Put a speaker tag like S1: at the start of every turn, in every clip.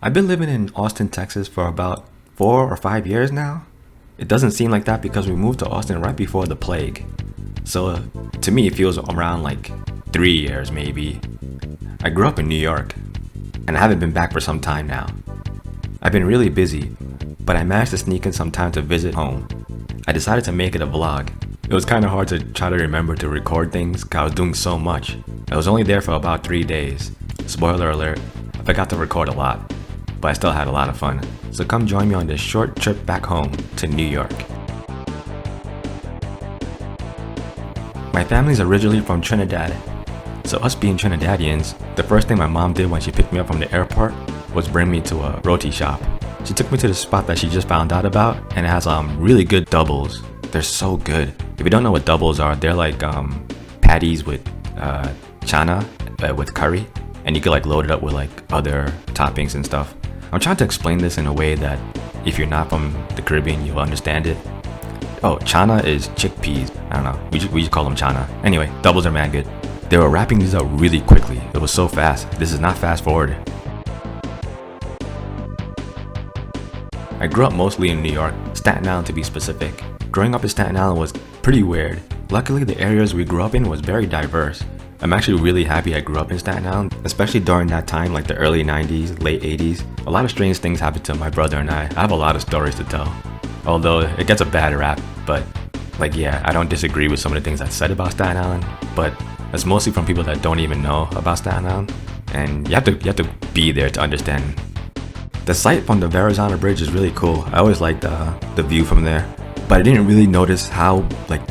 S1: I've been living in Austin, Texas for about 4 or 5 years now. It doesn't seem like that because we moved to Austin right before the plague. So to me, it feels around like 3 years maybe. I grew up in New York and I haven't been back for some time now. I've been really busy, but I managed to sneak in some time to visit home. I decided to make it a vlog. It was kind of hard to try to remember to record things because I was doing so much. I was only there for about 3 days. Spoiler alert, I forgot to record a lot, but I still had a lot of fun. So come join me on this short trip back home to New York. My family's originally from Trinidad, so us being Trinidadians, the first thing my mom did when she picked me up from the airport was bring me to a roti shop. She took me to the spot that she just found out about, and it has really good doubles. They're so good. If you don't know what doubles are, they're like patties with chana with curry, and you can like load it up with like other toppings and stuff. I'm trying to explain this in a way that if you're not from the Caribbean, you'll understand it. Oh, chana is chickpeas. I don't know. We just call them chana. Anyway, doubles are mad good. They were wrapping these up really quickly. It was so fast. This is not fast forward. I grew up mostly in New York, Staten Island to be specific. Growing up in Staten Island was pretty weird. Luckily, the areas we grew up in was very diverse. I'm actually really happy I grew up in Staten Island, especially during that time, like the early 90s, late 80s. A lot of strange things happened to my brother and I. I have a lot of stories to tell. Although it gets a bad rap, but I don't disagree with some of the things that's said about Staten Island, but it's mostly from people that don't even know about Staten Island, and you have to be there to understand. The sight from the Verrazano Bridge is really cool. I always liked the view from there, but I didn't really notice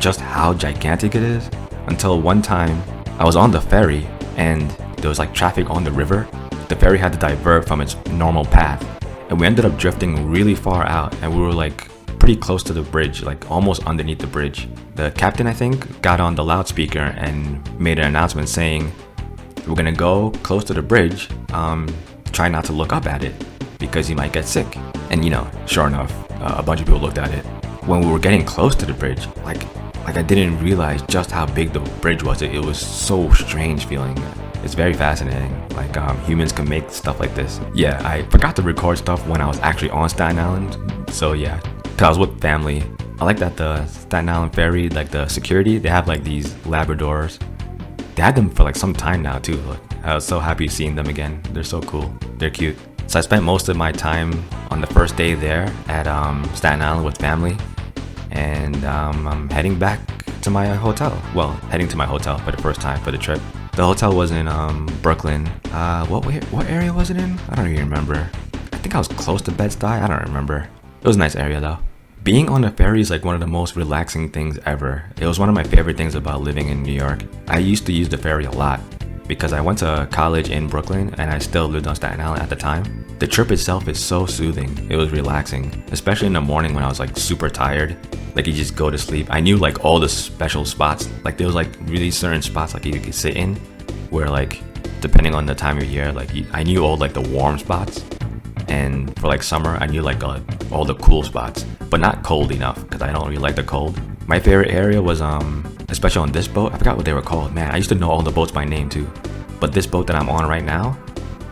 S1: just how gigantic it is until one time I was on the ferry and there was like traffic on the river. The ferry had to divert from its normal path, and we ended up drifting really far out, and we were like pretty close to the bridge, like almost underneath the bridge. The captain, I think, got on the loudspeaker and made an announcement saying, "We're gonna go close to the bridge, try not to look up at it because you might get sick." And sure enough, a bunch of people looked at it. When we were getting close to the bridge, like I didn't realize just how big the bridge was. It was so strange feeling. It's very fascinating, like humans can make stuff like this. Yeah, I forgot to record stuff when I was actually on Staten Island, so yeah, cause I was with family. I like that the Staten Island ferry, like the security, they have like these Labradors. They had them for like some time now too. I was so happy seeing them again. They're so cool, they're cute. So I spent most of my time on the first day there at Staten Island with family, and I'm heading back to my hotel. Well, heading to my hotel for the first time for the trip. The hotel was in Brooklyn. What area was it in? I don't even remember. I think I was close to Bed-Stuy. I don't remember. It was a nice area though. Being on the ferry is like one of the most relaxing things ever. It was one of my favorite things about living in New York. I used to use the ferry a lot because I went to college in Brooklyn and I still lived on Staten Island at the time. The trip itself is so soothing. It was relaxing, especially in the morning when I was like super tired. Like you just go to sleep. I knew like all the special spots. Like there was like really certain spots like you could sit in where like depending on the time of year, like I knew all like the warm spots. And for like summer, I knew like all the cool spots, but not cold enough because I don't really like the cold. My favorite area was especially on this boat. I forgot what they were called. Man, I used to know all the boats by name too. But this boat that I'm on right now,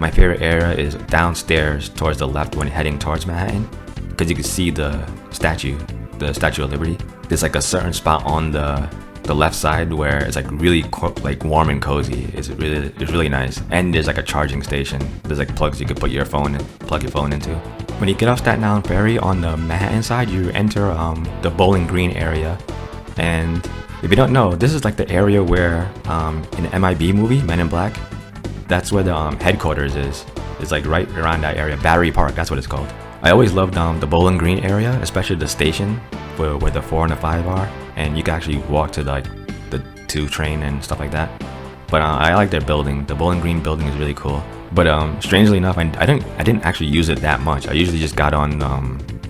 S1: my favorite area is downstairs towards the left when heading towards Manhattan, because you can see the Statue of Liberty. There's like a certain spot on the left side where it's like really like warm and cozy. It's really nice. And there's like a charging station. There's like plugs you could plug your phone into. When you get off Staten Island Ferry on the Manhattan side, you enter the Bowling Green area. And if you don't know, this is like the area where in the MIB movie, Men in Black, that's where the headquarters is. It's like right around that area. Battery Park, that's what it's called. I always loved the Bowling Green area, especially the station where the 4 and the 5 are, and you can actually walk to like the 2 train and stuff like that. But I like their building. The Bowling Green building is really cool. But strangely enough, I didn't actually use it that much. I usually just got on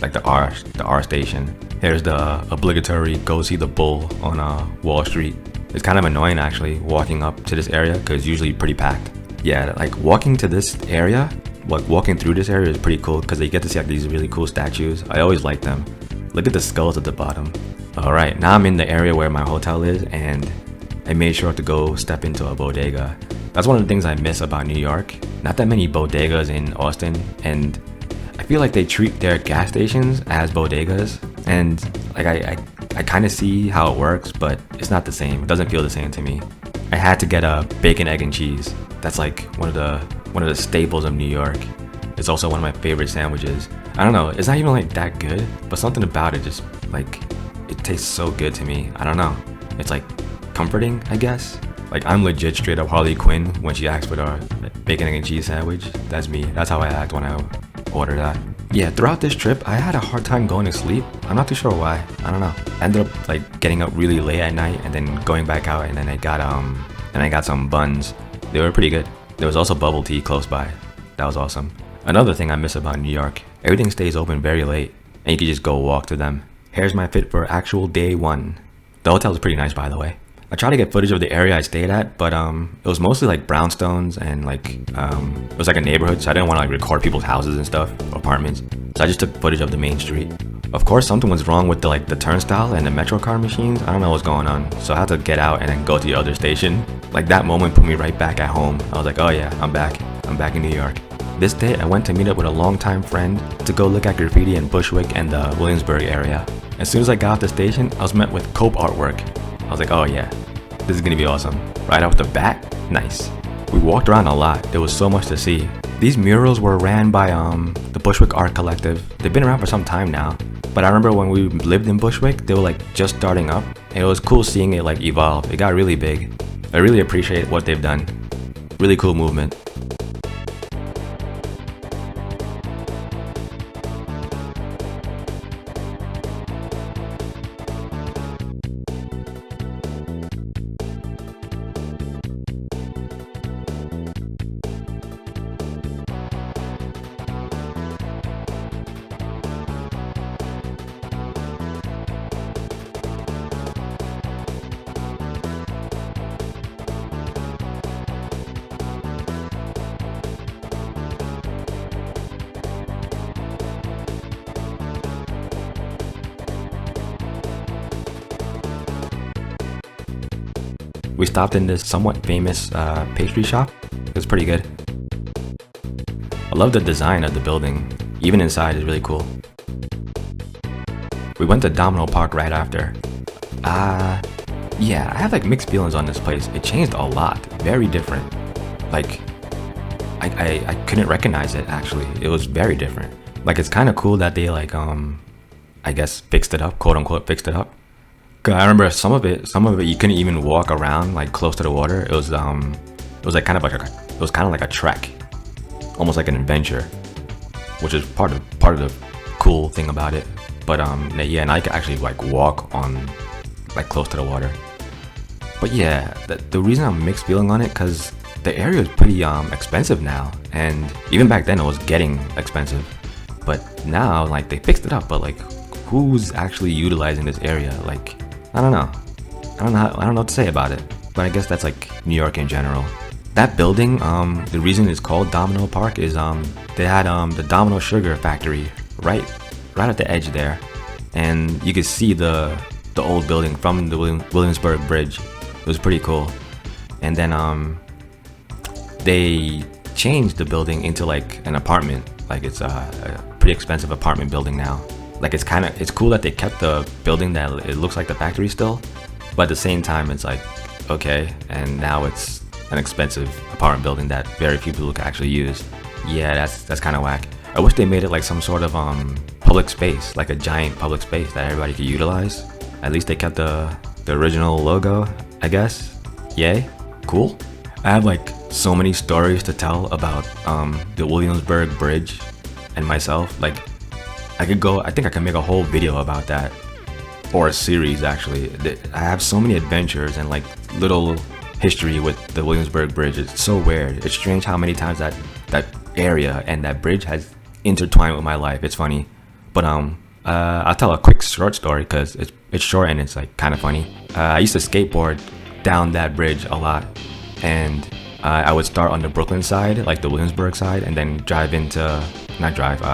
S1: like the R station. Here's the obligatory go see the bull on Wall Street. It's kind of annoying actually walking up to this area because it's usually pretty packed. Yeah, like walking to this area, like walking through this area is pretty cool because you get to see like these really cool statues. I always like them. Look at the skulls at the bottom. Alright, now I'm in the area where my hotel is, and I made sure to go step into a bodega. That's one of the things I miss about New York. Not that many bodegas in Austin, and I feel like they treat their gas stations as bodegas, and like I kind of see how it works, but it's not the same. It doesn't feel the same to me. I had to get a bacon, egg, and cheese. That's like one of the staples of New York. It's also one of my favorite sandwiches. I don't know, it's not even like that good, but something about it just like, it tastes so good to me. I don't know. It's like comforting, I guess. Like I'm legit straight up Harley Quinn when she asks for the bacon, egg, and cheese sandwich. That's me. That's how I act when I order that. Yeah, throughout this trip, I had a hard time going to sleep. I'm not too sure why. I don't know. I ended up like getting up really late at night and then going back out, and then I got some buns. They were pretty good. There was also bubble tea close by. That was awesome. Another thing I miss about New York, everything stays open very late and you can just go walk to them. Here's my fit for actual day one. The hotel is pretty nice, by the way. I tried to get footage of the area I stayed at, but it was mostly like brownstones and like it was like a neighborhood, so I didn't want to like record people's houses and stuff, apartments. So I just took footage of the main street. Of course, something was wrong with the turnstile and the metro car machines. I don't know what's going on, so I had to get out and then go to the other station. Like that moment put me right back at home. I was like, oh yeah, I'm back in New York. This day, I went to meet up with a longtime friend to go look at graffiti in Bushwick and the Williamsburg area. As soon as I got off the station, I was met with Cope artwork. I was like, oh yeah, this is gonna be awesome. Right off the bat, nice. We walked around a lot. There was so much to see. These murals were ran by the Bushwick Art Collective. They've been around for some time now. But I remember when we lived in Bushwick, they were like just starting up. And it was cool seeing it like evolve. It got really big. I really appreciate what they've done. Really cool movement. We stopped in this somewhat famous pastry shop. It was pretty good. I love the design of the building. Even inside is really cool. We went to Domino Park right after. Yeah, I have like mixed feelings on this place. It changed a lot. Very different. Like, I couldn't recognize it actually. It was very different. Like, it's kind of cool that they like, I guess fixed it up, quote unquote fixed it up. Cause I remember some of it you couldn't even walk around like close to the water. It was like kind of like a trek, almost like an adventure, which is part of the cool thing about it. But yeah, and I could actually like walk on like close to the water. But yeah, the reason I'm mixed feeling on it, cause the area is pretty expensive now, and even back then it was getting expensive. But now like they fixed it up, but like who's actually utilizing this area? Like, I don't know what to say about it, but I guess that's like New York in general. That building, the reason it's called Domino Park is they had the Domino Sugar Factory right at the edge there, and you could see the old building from the Williamsburg Bridge. It was pretty cool. And then they changed the building into like an apartment. Like it's a pretty expensive apartment building now. Like it's cool that they kept the building that it looks like the factory still, but at the same time it's like, okay, and now it's an expensive apartment building that very few people can actually use. Yeah, that's kind of whack. I wish they made it like some sort of public space, like a giant public space that everybody could utilize. At least they kept the original logo, I guess. Yay, cool. I have like so many stories to tell about the Williamsburg Bridge and myself. Like, I think I can make a whole video about that, or a series actually. I have so many adventures and like little history with the Williamsburg Bridge. It's so weird. It's strange how many times that area and that bridge has intertwined with my life. It's funny, but I'll tell a quick short story because it's short and it's like kind of funny. I used to skateboard down that bridge a lot, and I would start on the Brooklyn side, like the Williamsburg side, and then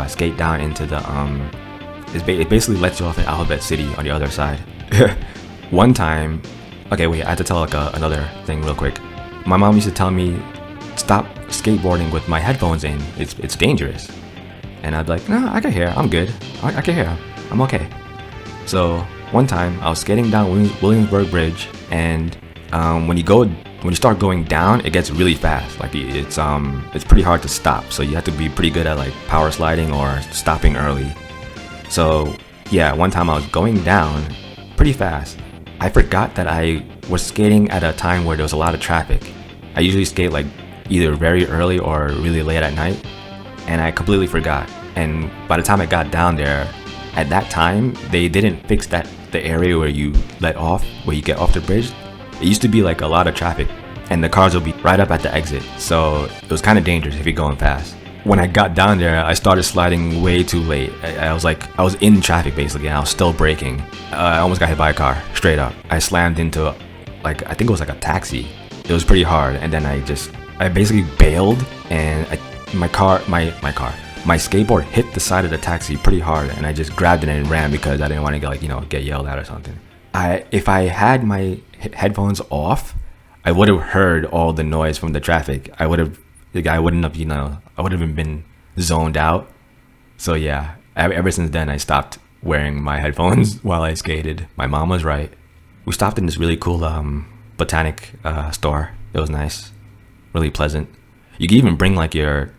S1: skate down into the it basically lets you off in Alphabet City on the other side. One time, okay wait, I have to tell like another thing real quick. My mom used to tell me, stop skateboarding with my headphones in. It's dangerous. And I'd be like, no, I can hear. I'm good. I can hear. I'm okay. So one time I was skating down Williamsburg Bridge, and when you start going down, it gets really fast. Like it's pretty hard to stop. So you have to be pretty good at like power sliding or stopping early. So yeah, one time I was going down pretty fast. I forgot that I was skating at a time where there was a lot of traffic. I usually skate like either very early or really late at night, and I completely forgot. And by the time I got down there, at that time, they didn't fix the area where you get off the bridge. It used to be like a lot of traffic, and the cars would be right up at the exit. So it was kind of dangerous if you're going fast. When I got down there, I started sliding way too late. I was in traffic basically, and I was still braking. I almost got hit by a car, straight up. I slammed into, like, I think it was like a taxi. It was pretty hard, and then I basically bailed, and my skateboard hit the side of the taxi pretty hard, and I just grabbed it and ran because I didn't want to get yelled at or something. If I had my headphones off, I would have heard all the noise from the traffic. I would have been zoned out. So yeah, ever since then I stopped wearing my headphones while I skated. My mom was right. We stopped in this really cool botanic store. It was nice, really pleasant. You could even bring like your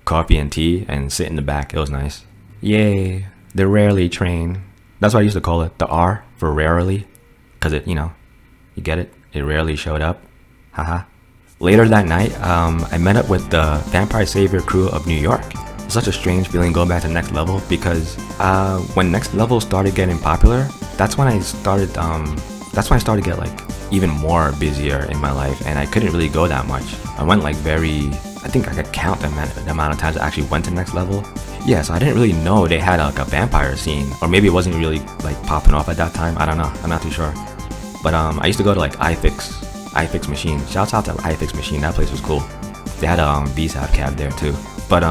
S1: coffee and tea and sit in the back. It was nice. Yay, the rarely train. That's what I used to call it, the R for rarely, because it, you get it? It rarely showed up. Haha. Later that night, I met up with the Vampire Savior crew of New York. It's such a strange feeling going back to Next Level, because when Next Level started getting popular, that's when I started to get like even more busier in my life, and I couldn't really go that much. I went like I think I could count the amount of times I actually went to Next Level. Yeah, so I didn't really know they had like a vampire scene, or maybe it wasn't really like popping off at that time. I don't know. I'm not too sure. But I used to go to like iFix Machine. Shouts out to iFix Machine. That place was cool. They had a VSAP cab there too. But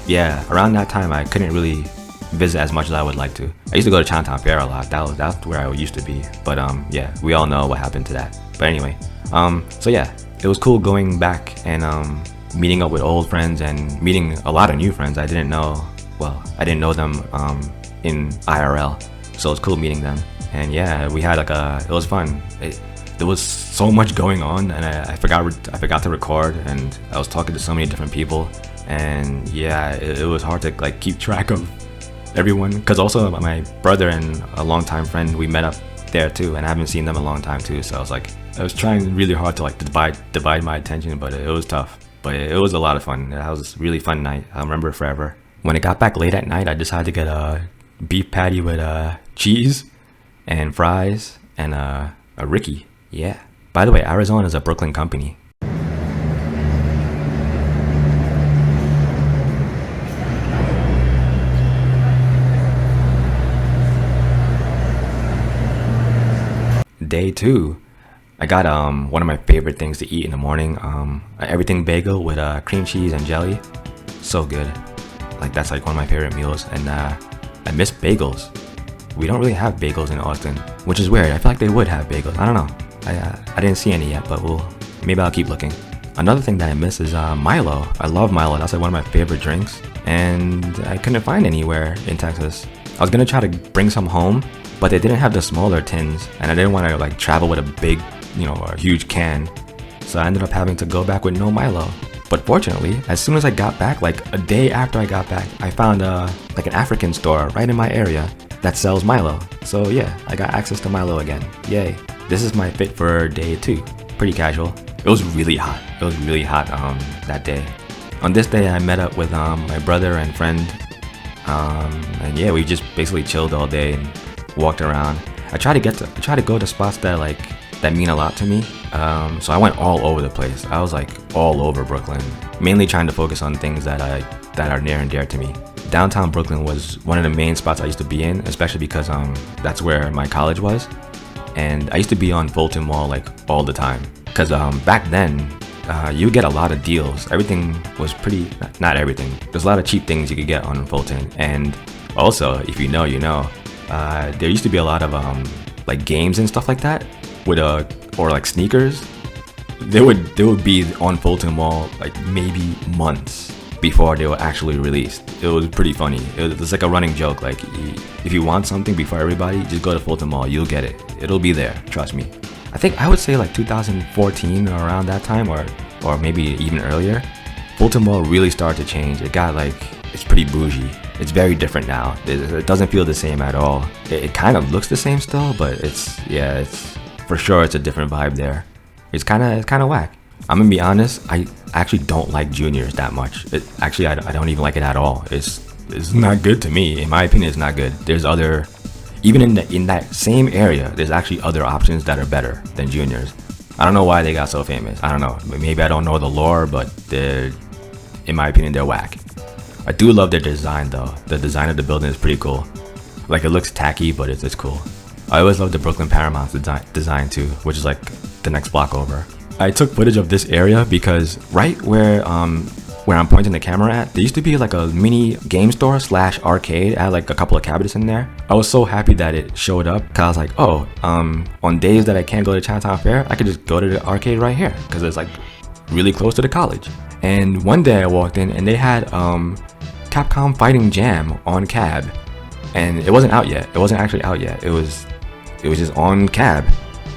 S1: yeah, around that time I couldn't really visit as much as I would like to. I used to go to Chinatown Fair a lot. That's where I used to be. But yeah, we all know what happened to that. But anyway, so yeah, it was cool going back and meeting up with old friends and meeting a lot of new friends. I didn't know them in IRL, so it was cool meeting them. And yeah, we had it was fun. There was so much going on, and I forgot to record, and I was talking to so many different people, and yeah, it was hard to like keep track of everyone, because also my brother and a longtime friend, we met up there too, and I haven't seen them in a long time too. So I was trying really hard to like divide my attention, but it was tough. But it was a lot of fun. That was a really fun night. I'll remember it forever. When it got back late at night, I decided to get a beef patty with cheese and fries and a Ricky. Yeah. By the way, Arizona is a Brooklyn company. Day 2. I got one of my favorite things to eat in the morning, everything bagel with cream cheese and jelly. So good. Like that's like one of my favorite meals, and I miss bagels. We don't really have bagels in Austin, which is weird. I feel like they would have bagels. I don't know. I didn't see any yet, but maybe I'll keep looking. Another thing that I miss is Milo. I love Milo. That's like one of my favorite drinks, and I couldn't find anywhere in Texas. I was gonna try to bring some home, but they didn't have the smaller tins, and I didn't want to like travel with a big, a huge can. So I ended up having to go back with no Milo. But fortunately, as soon as I got back, like a day after I got back, I found like an African store right in my area that sells Milo. So yeah, I got access to Milo again. Yay. This is my fit for day 2. Pretty casual. It was really hot. That day. On this day, I met up with my brother and friend. And yeah, we just basically chilled all day and walked around. I try to go to spots that mean a lot to me. So I went all over the place. I was like all over Brooklyn, mainly trying to focus on things that are near and dear to me. Downtown Brooklyn was one of the main spots I used to be in, especially because that's where my college was, and I used to be on Fulton Mall like all the time. Because back then, you would get a lot of deals. Everything was not everything. There's a lot of cheap things you could get on Fulton, and also if you know, there used to be a lot of like games and stuff like that with or like sneakers. they would be on Fulton Mall like maybe months before they were actually released. It was pretty funny. It's like a running joke. Like, if you want something before everybody, just go to Fulton Mall. You'll get it. It'll be there. Trust me. I think I would say like 2014 or around that time, or maybe even earlier. Fulton Mall really started to change. It got like, it's pretty bougie. It's very different now. It doesn't feel the same at all. It kind of looks the same still, but it's for sure it's a different vibe there. It's kind of whack. I'm gonna be honest. I actually don't like juniors that much. I don't even like it at all. It's not good to me. In my opinion, it's not good. There's other, even in that same area, there's actually other options that are better than juniors. I don't know why they got so famous. I don't know. Maybe I don't know the lore, but in my opinion, they're whack. I do love their design though. The design of the building is pretty cool. Like, it looks tacky, but it's cool. I always love the Brooklyn Paramount's design too, which is like the next block over. I took footage of this area because right where I'm pointing the camera at, there used to be like a mini game store / arcade. I had like a couple of cabinets in there. I was so happy that it showed up because I was like, oh, on days that I can't go to Chinatown Fair, I could just go to the arcade right here because it's like really close to the college. And one day I walked in and they had Capcom Fighting Jam on cab, and it wasn't out yet. It wasn't actually out yet. It was just on cab.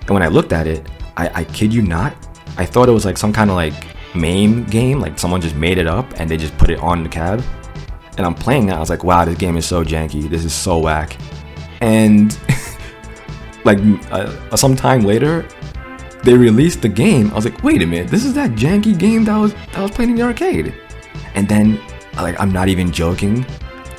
S1: And when I looked at it, I kid you not, I thought it was like some kind of like MAME game, like someone just made it up and they just put it on the cab. And I'm playing that, I was like, wow, this game is so janky. This is so whack. And like some time later, they released the game. I was like, wait a minute, this is that janky game that I was playing in the arcade. And then, like, I'm not even joking,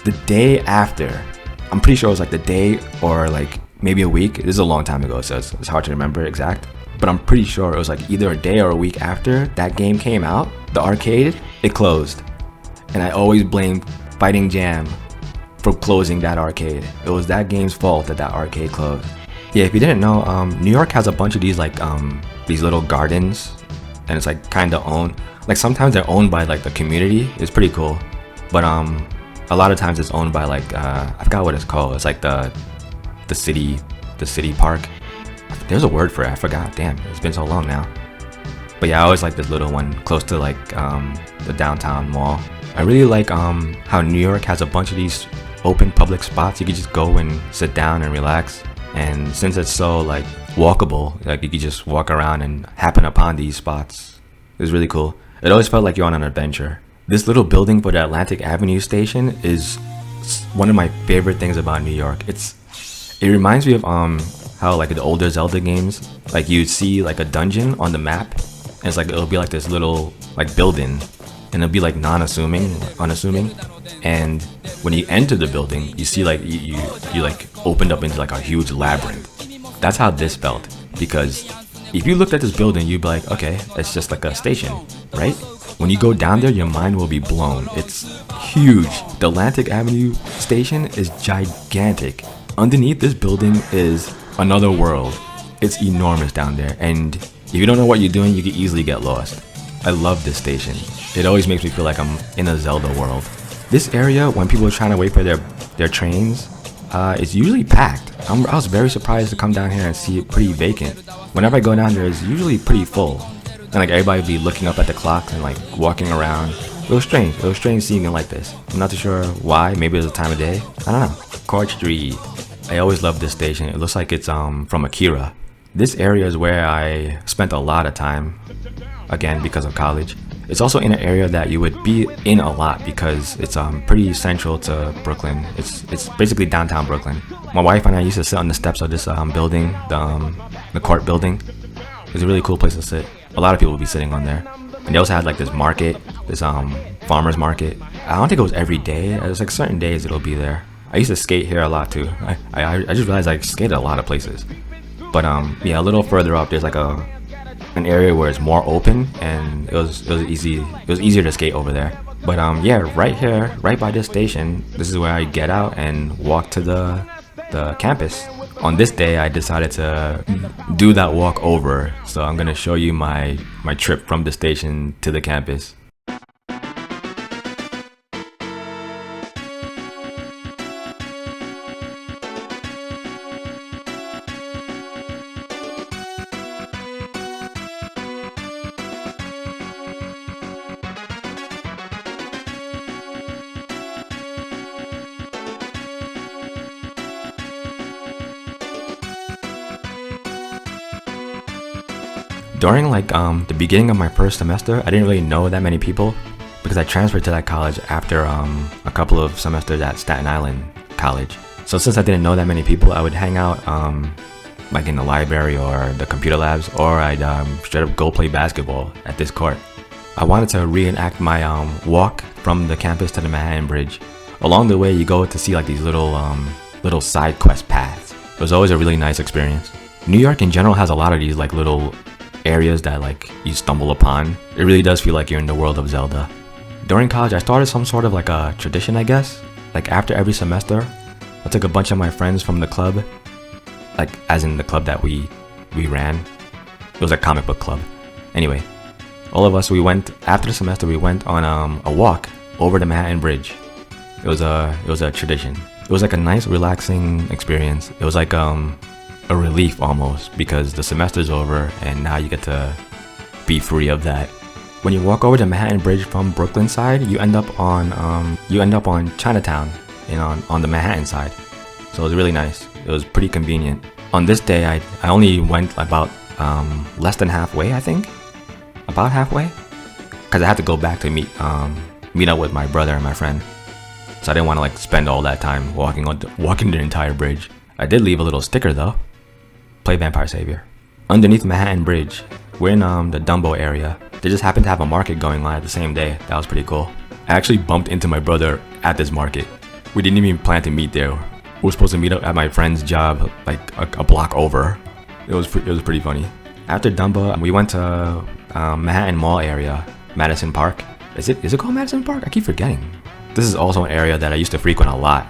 S1: the day after, I'm pretty sure it was like the day or like maybe a week. This is a long time ago, so it's hard to remember exact. But I'm pretty sure it was like either a day or a week after that game came out, the arcade, it closed. And I always blame Fighting Jam for closing that arcade. It was that game's fault that arcade closed. Yeah, if you didn't know, New York has a bunch of these like these little gardens, and it's like kind of owned. Like, sometimes they're owned by like the community. It's pretty cool, but a lot of times it's owned by like I forgot what it's called. It's like the city park. There's a word for it. I forgot. Damn, it's been so long now. But yeah, I always like this little one close to like the downtown mall. I really like how New York has a bunch of these open public spots. You can just go and sit down and relax. And since it's so like walkable, like you could just walk around and happen upon these spots. It was really cool. It always felt like you're on an adventure. This little building for the Atlantic Avenue station is one of my favorite things about New York. It reminds me of how like the older Zelda games, like you'd see like a dungeon on the map, and it's like it'll be like this little like building, and it'll be like unassuming, and when you enter the building, you see like you like opened up into like a huge labyrinth. That's how this felt, because if you looked at this building, you'd be like, okay, it's just like a station, right? When you go down there, your mind will be blown. It's huge. The Atlantic Avenue station is gigantic. Underneath this building is another world. It's enormous down there, and if you don't know what you're doing, you could easily get lost. I love this station. It always makes me feel like I'm in a Zelda world. This area, when people are trying to wait for their trains, it's usually packed. I was very surprised to come down here and see it pretty vacant. Whenever I go down there, it's usually pretty full. And like everybody would be looking up at the clocks and like walking around. It was strange. It was strange seeing it like this. I'm not too sure why. Maybe it was the time of day. I don't know. Court Street. I always love this station. It looks like it's from Akira. This area is where I spent a lot of time, again because of college. It's also in an area that you would be in a lot because it's pretty central to Brooklyn. It's basically downtown Brooklyn. My wife and I used to sit on the steps of this building, the court building. It's a really cool place to sit. A lot of people would be sitting on there. And they also had like this market, this farmer's market. I don't think it was every day. There's like certain days it'll be there. I used to skate here a lot too. I just realized I skated a lot of places. But yeah, a little further up, there's like an area where it's more open, and it was easier to skate over there. But yeah, right here, right by this station, this is where I get out and walk to the campus. On this day, I decided to do that walk over, so I'm gonna show you my trip from the station to the campus. During like the beginning of my first semester, I didn't really know that many people because I transferred to that college after a couple of semesters at Staten Island College. So since I didn't know that many people, I would hang out like in the library or the computer labs, or I'd straight up go play basketball at this court. I wanted to reenact my walk from the campus to the Manhattan Bridge. Along the way, you go to see like these little side quest paths. It was always a really nice experience. New York in general has a lot of these like little areas that like you stumble upon. It really does feel like you're in the world of Zelda. During college, I started some sort of like a tradition, I guess. Like after every semester, I took a bunch of my friends from the club, like as in the club that we ran. It was a comic book club. Anyway, all of us, after the semester, we went on a walk over the Manhattan Bridge. It was a tradition. It was like a nice, relaxing experience. It was like a relief almost, because the semester's over and now you get to be free of that. When you walk over the Manhattan Bridge from Brooklyn side, you end up on Chinatown, on the Manhattan side. So it was really nice. It was pretty convenient. On this day, I only went about less than halfway, I think, about halfway, because I had to go back to meet up with my brother and my friend. So I didn't want to like spend all that time walking the entire bridge. I did leave a little sticker though. Play Vampire Savior. Underneath Manhattan Bridge, we're in the Dumbo area. They just happened to have a market going on at the same day. That was pretty cool. I actually bumped into my brother at this market. We didn't even plan to meet there. We were supposed to meet up at my friend's job like a block over. It was pretty funny. After Dumbo, we went to Manhattan Mall area, Madison Park. Is it called Madison Park? I keep forgetting. This is also an area that I used to frequent a lot.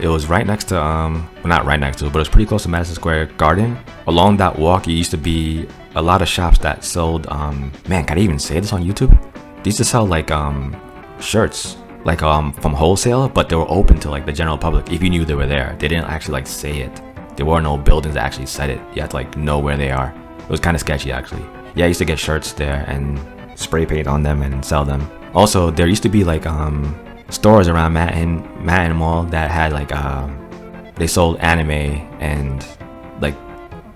S1: It was right next to, well, not right next to, but it was pretty close to Madison Square Garden. Along that walk, it used to be a lot of shops that sold, man, can I even say this on YouTube? They used to sell like shirts, like from wholesale, but they were open to like the general public if you knew they were there. They didn't actually like say it. There were no buildings that actually said it. You had to like know where they are. It was kind of sketchy actually. Yeah, I used to get shirts there and spray paint on them and sell them. Also, there used to be like stores around Manhattan Mall that had like they sold anime and like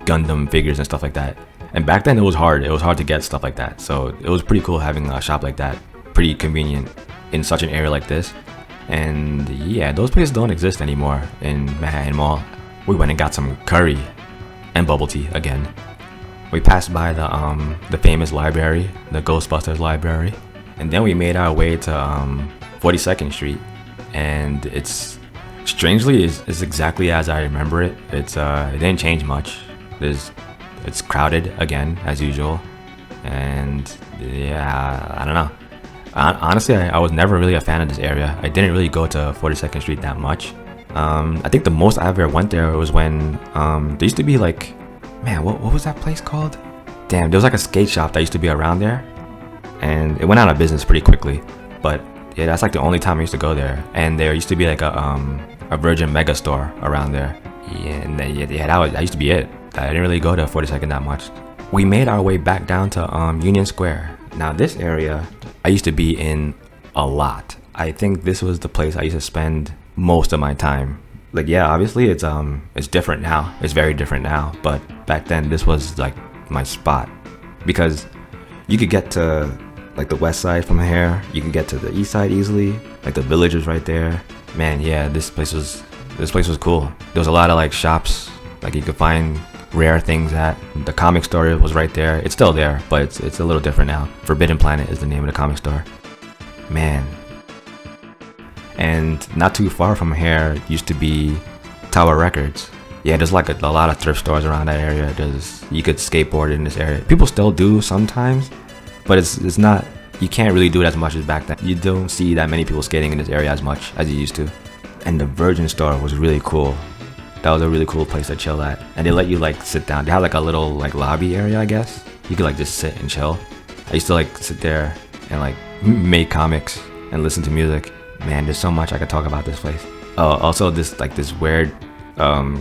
S1: Gundam figures and stuff like that. And back then it was hard to get stuff like that, so it was pretty cool having a shop like that. Pretty convenient in such an area like this. And yeah, those places don't exist anymore in Manhattan Mall. We went and got some curry and bubble tea again. We passed by the famous library, the Ghostbusters library, and then we made our way to 42nd Street, and it's strangely is exactly as I remember it. It didn't change much. It's crowded again as usual, and yeah, I don't know. Honestly, I was never really a fan of this area. I didn't really go to 42nd Street that much. I think the most I ever went there was when there used to be like, man, what was that place called? Damn, there was like a skate shop that used to be around there, and it went out of business pretty quickly. But yeah, that's like the only time I used to go there. And there used to be like a Virgin Mega store around there. Yeah, and that used to be it. I didn't really go to 42nd that much. We made our way back down to Union Square. Now this area I used to be in a lot. I think this was the place I used to spend most of my time. Like, yeah, obviously it's different now. It's very different now. But back then this was like my spot, because you could get to like the west side from here. You can get to the east side easily. Like the Village was right there. Man, yeah, this place was cool. There was a lot of like shops, like you could find rare things at. The comic store was right there. It's still there, but it's a little different now. Forbidden Planet is the name of the comic store. Man. And not too far from here used to be Tower Records. Yeah, there's like a lot of thrift stores around that area. You could skateboard in this area. People still do sometimes, but it's not, you can't really do it as much as back then. You don't see that many people skating in this area as much as you used to. And the Virgin store was really cool. That was a really cool place to chill at. And they let you like sit down. They had like a little like lobby area, I guess. You could like just sit and chill. I used to like sit there and like make comics and listen to music. Man, there's so much I could talk about this place. Also this weird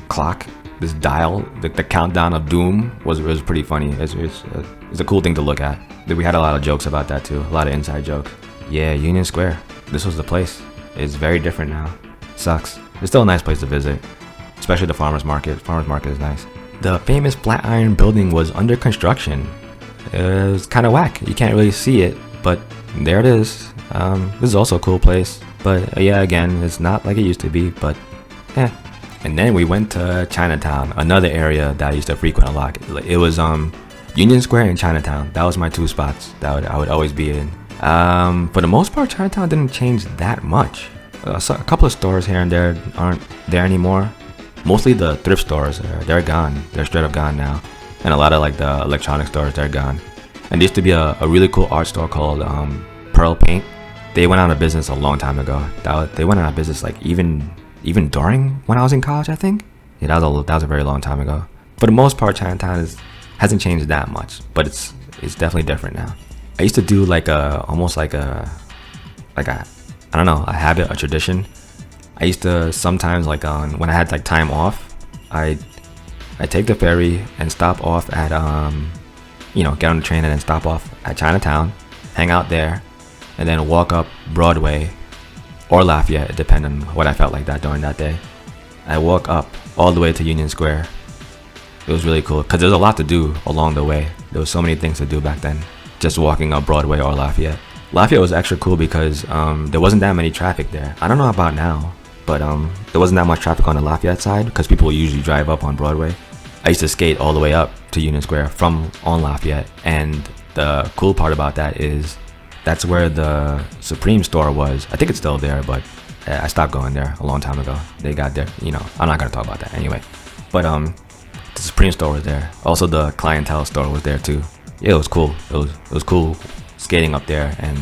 S1: clock, this dial, the countdown of doom was pretty funny. It's a cool thing to look at. We had a lot of jokes about that too, a lot of inside jokes. Yeah, Union Square, this was the place. It's very different now. Sucks. It's still a nice place to visit, especially the farmers market. Farmers market is nice. The famous Flatiron building was under construction. It was kind of whack. You can't really see it, but there it is. This is also a cool place, but yeah, again, it's not like it used to be, but yeah. And then we went to Chinatown, another area that I used to frequent a lot. It was Union Square and Chinatown. That was my two spots that I would always be in. For the most part, Chinatown didn't change that much. So a couple of stores here and there aren't there anymore. Mostly the thrift stores, they're gone. They're straight up gone now. And a lot of like the electronic stores, they're gone. And there used to be a really cool art store called Pearl Paint. They went out of business a long time ago. They went out of business like even during when I was in college, I think. Yeah, that was a very long time ago. For the most part, Chinatown hasn't changed that much, but it's definitely different now. I used to do like almost like a I don't know, a habit, a tradition. I used to sometimes like when I had like time off, I take the ferry and stop off at get on the train and then stop off at Chinatown, hang out there, and then walk up Broadway or Lafayette, depending on what I felt like that during that day. I walk up all the way to Union Square. It was really cool because there's a lot to do along the way. There was so many things to do back then, just walking up Broadway or Lafayette. Lafayette was extra cool because there wasn't that many traffic there. I don't know about now, but there wasn't that much traffic on the Lafayette side because people usually drive up on Broadway. I used to skate all the way up to Union Square from on Lafayette, and the cool part about that is that's where the Supreme store was. I think it's still there, but I stopped going there a long time ago. They got there, I'm not gonna talk about that anyway. But the Supreme store was there. Also the Clientele store was there too. Yeah, it was cool. It was cool skating up there and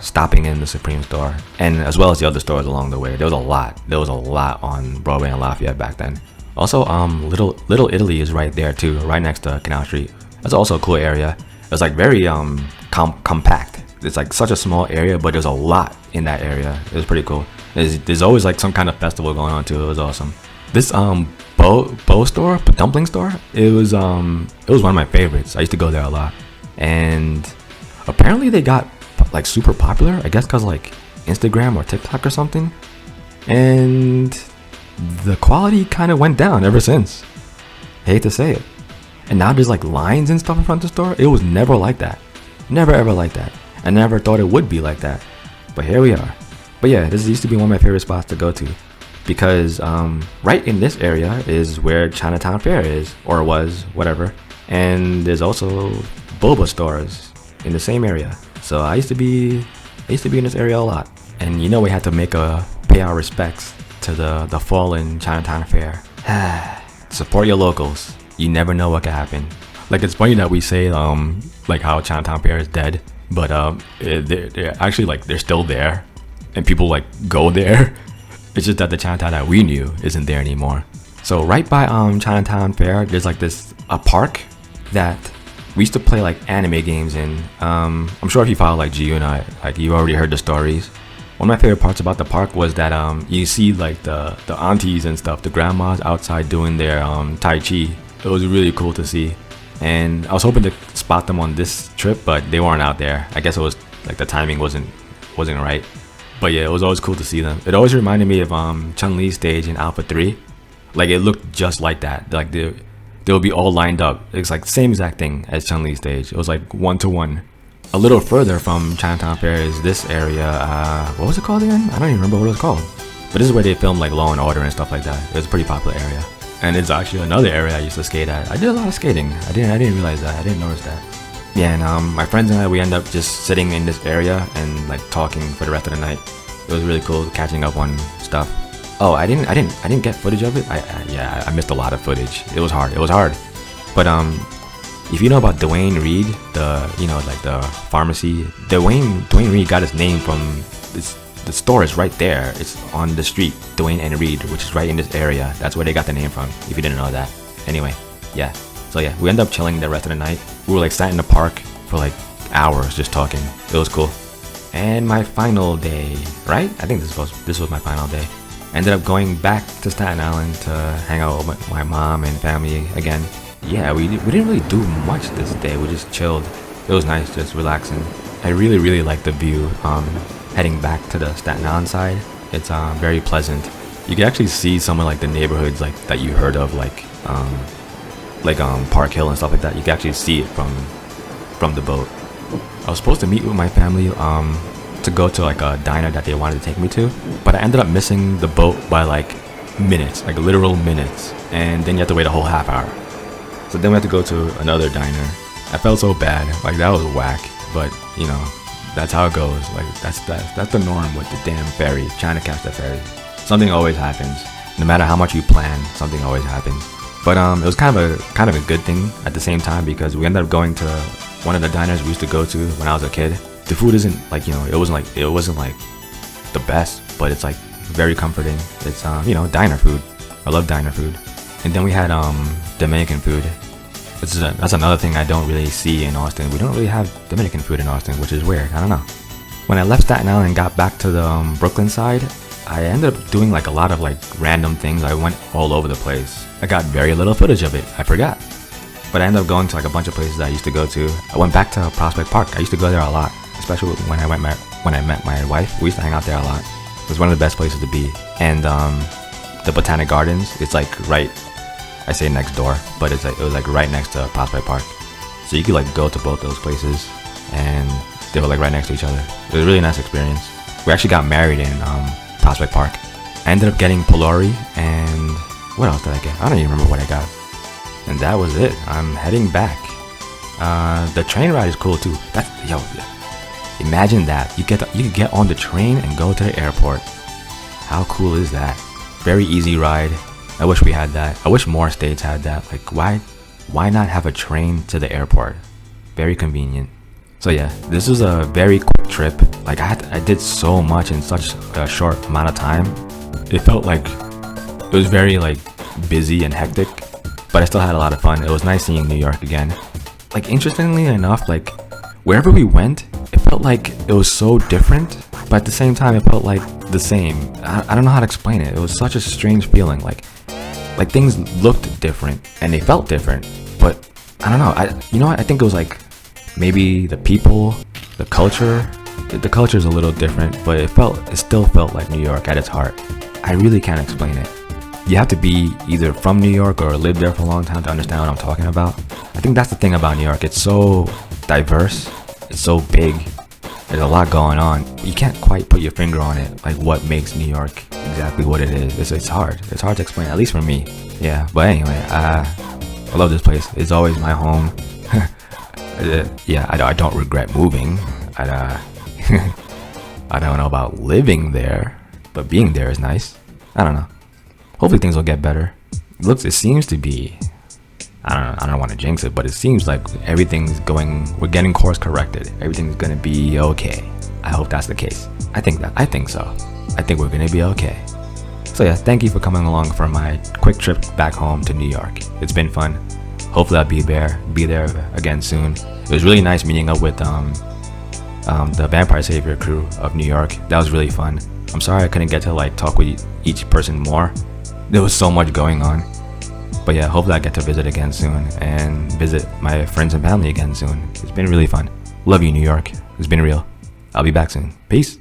S1: stopping in the Supreme store, and as well as the other stores along the way. There was a lot on Broadway and Lafayette back then. Also, Little Italy is right there too, right next to Canal Street. That's also a cool area. It's like very compact. It's like such a small area, but there's a lot in that area. It was pretty cool. There's always like some kind of festival going on too. It was awesome. This bow store, dumpling store, it was one of my favorites. I used to go there a lot, and apparently they got like super popular, I guess because like Instagram or TikTok or something, and the quality kind of went down ever since. I hate to say it. And now there's like lines and stuff in front of the store. It was never like that. Never ever like that. I never thought it would be like that. But here we are. But yeah, this used to be one of my favorite spots to go to, because right in this area is where Chinatown Fair is, or was, whatever. And there's also boba stores in the same area. So I used to be in this area a lot. And we had to pay our respects to the fallen Chinatown Fair. Support your locals. You never know what could happen. Like, it's funny that we say like how Chinatown Fair is dead, but they're actually like they're still there, and people like go there. It's just that the Chinatown that we knew isn't there anymore. So right by Chinatown Fair, there's like a park that we used to play like anime games in. I'm sure if you follow like GU and I, like you already heard the stories. One of my favorite parts about the park was that you see like the aunties and stuff, the grandmas outside doing their Tai Chi. It was really cool to see. And I was hoping to spot them on this trip, but they weren't out there. I guess it was like the timing wasn't right. But yeah, it was always cool to see them. It always reminded me of Chun-Li's stage in Alpha 3. Like, it looked just like that. Like they would be all lined up. It's like the same exact thing as Chun-Li's stage. It was like 1-to-1. A little further from Chinatown Fair is this area. What was it called again? I don't even remember what it was called. But this is where they filmed like Law and Order and stuff like that. It was a pretty popular area. And it's actually another area I used to skate at. I did a lot of skating. I didn't realize that. I didn't notice that. Yeah, and my friends and I, we end up just sitting in this area and like talking for the rest of the night. It was really cool catching up on stuff. Oh, I didn't get footage of it. I missed a lot of footage. It was hard. But if you know about Dwayne Reed, the pharmacy, Dwayne Reed got his name from this. The store is right there. It's on the street, Dwayne and Reed, which is right in this area. That's where they got the name from, if you didn't know that. Anyway, yeah. So yeah, we ended up chilling the rest of the night. We were like sat in the park for like hours just talking. It was cool. And my final day, right? I think this was my final day. I ended up going back to Staten Island to hang out with my mom and family again. Yeah, we didn't really do much this day. We just chilled. It was nice, just relaxing. I really liked the view. Heading back to the Staten Island side, it's very pleasant. You can actually see some of like the neighborhoods like that you heard of, like Park Hill and stuff like that. You can actually see it from the boat. I was supposed to meet with my family to go to like a diner that they wanted to take me to, but I ended up missing the boat by like minutes, like literal minutes, and then you have to wait a whole half hour. So then we had to go to another diner. I felt so bad, like that was whack, but you know, that's how it goes. Like that's the norm with the damn ferry, trying to catch the ferry. Something always happens. No matter how much you plan, something always happens. But it was kind of a good thing at the same time, because we ended up going to one of the diners we used to go to when I was a kid. The food isn't like, you know, it wasn't like the best, but it's like very comforting. It's you know, diner food. I love diner food. And then we had Dominican food. That's another thing I don't really see in Austin. We don't really have Dominican food in Austin, which is weird. I don't know. When I left Staten Island and got back to the Brooklyn side, I ended up doing like a lot of like random things. I went all over the place. I got very little footage of it. I forgot. But I ended up going to like a bunch of places I used to go to. I went back to Prospect Park. I used to go there a lot, especially when I met my wife. We used to hang out there a lot. It was one of the best places to be. And the Botanic Gardens, it's like right, I say next door, but it was like right next to Prospect Park. So you could like go to both those places, and they were like right next to each other. It was a really nice experience. We actually got married in Prospect Park. I ended up getting Polari, and what else did I get? I don't even remember what I got. And that was it. I'm heading back. The train ride is cool too. Imagine that. You could get on the train and go to the airport. How cool is that? Very easy ride. I wish we had that. I wish more states had that. Like why not have a train to the airport? Very convenient. So yeah, this was a very quick trip. Like I did so much in such a short amount of time. It felt like it was very like busy and hectic, but I still had a lot of fun. It was nice seeing New York again. Like interestingly enough, like wherever we went, it felt like it was so different, but at the same time it felt like the same. I don't know how to explain it. It was such a strange feeling. Like things looked different and they felt different, but I don't know. I think it was like maybe the people, the culture. The culture is a little different, but it still felt like New York at its heart. I really can't explain it. You have to be either from New York or live there for a long time to understand what I'm talking about. I think that's the thing about New York. It's so diverse. It's so big. There's a lot going on. You can't quite put your finger on it, like what makes New York exactly what it is. It's hard. It's hard to explain, at least for me. Yeah, but anyway, I love this place. It's always my home. Yeah, I don't regret moving. I don't know about living there, but being there is nice. I don't know. Hopefully things will get better. It seems to be, I don't want to jinx it, but it seems like we're getting course corrected. Everything's gonna be okay. I hope that's the case. I think so. I think we're gonna be okay. So yeah, thank you for coming along for my quick trip back home to New York. It's been fun. Hopefully I'll be there again soon. It was really nice meeting up with the Vampire Savior crew of New York. That was really fun. I'm sorry I couldn't get to like talk with each person more. There was so much going on. But yeah, hopefully I get to visit again soon and visit my friends and family again soon. It's been really fun. Love you, New York. It's been real. I'll be back soon. Peace.